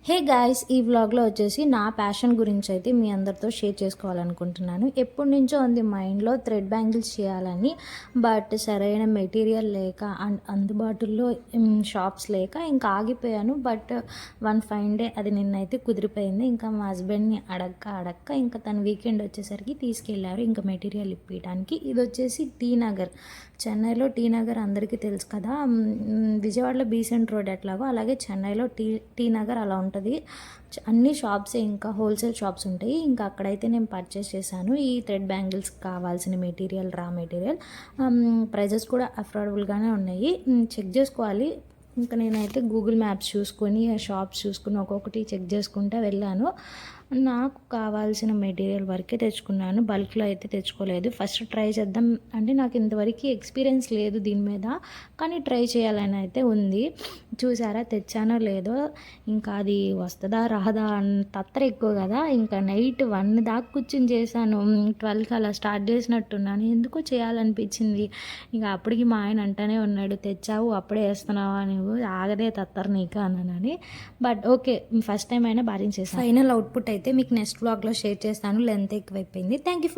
Hey guys, ఈ వ్లాగ్లో వచ్చేసి నా ప్యాషన్ గురించి అయితే మీ అందరితో షేర్ చేసుకోవాలనుకుంటున్నాను. ఎప్పటి నుంచో ఉంది మైండ్లో థ్రెడ్ బ్యాంగిల్స్ చేయాలని. బట్ సరైన మెటీరియల్ లేక అండ్ అందుబాటులో షాప్స్ లేక ఇంకా ఆగిపోయాను. బట్ వన్ ఫైన్ డే అది నిన్నైతే కుదిరిపోయింది. ఇంకా మా హస్బెండ్ని అడక్క ఇంకా తన వీకెండ్ వచ్చేసరికి తీసుకెళ్లారు ఇంకా మెటీరియల్ ఇప్పించడానికి. ఇది వచ్చేసి టీ నగర్, చెన్నైలో టీ నగర్ అందరికీ తెలుసు కదా. విజయవాడలో బీసెంట్ రోడ్ ఎట్లాగో అలాగే చెన్నైలో టీ నగర్ అలా ఉంటుంది. అన్ని షాప్స్ ఇంకా హోల్సేల్ షాప్స్ ఉంటాయి. ఇంకా అక్కడైతే నేను పర్చేస్ చేశాను ఈ థ్రెడ్ బ్యాంగిల్స్ కావాల్సిన మెటీరియల్, రా మెటీరియల్. ప్రైజెస్ కూడా అఫోర్డబుల్గానే ఉన్నాయి. చెక్ చేసుకోవాలి. ఇంకా నేనైతే గూగుల్ మ్యాప్స్ చూసుకొని షాప్స్ చూసుకుని ఒక్కొక్కటి చెక్ చేసుకుంటూ వెళ్ళాను. నాకు కావాల్సిన మెటీరియల్ వరకే తెచ్చుకున్నాను, బల్క్లో అయితే తెచ్చుకోలేదు. ఫస్ట్ ట్రై చేద్దాం అంటే నాకు ఇంతవరకు ఎక్స్పీరియన్స్ లేదు దీని మీద, కానీ ట్రై చేయాలని అయితే ఉంది. చూసారా తెచ్చానో లేదో, ఇంకా అది వస్తుందా రాదా తత్తర ఎక్కువ కదా. ఇంకా నైట్ 1 దాకా కూర్చుని చేశాను. 12కి అలా స్టార్ట్ చేసినట్టున్నాను. ఎందుకో చేయాలనిపించింది. ఇంకా అప్పటికి మా ఆయన అంటానే ఉన్నాడు, తెచ్చావు అప్పుడే వేస్తున్నావా నువ్వు, ఆగదే తత్తర నీకు అన్నానని. బట్ ఓకే, ఫస్ట్ టైం అయినా భారీ చేశాను. ఫైనల్ అవుట్పుట్ అయితే మీకు నెక్స్ట్ వ్లాగ్లో షేర్ చేస్తాను. లెంత్ ఎక్కువైపోయింది. Thank you for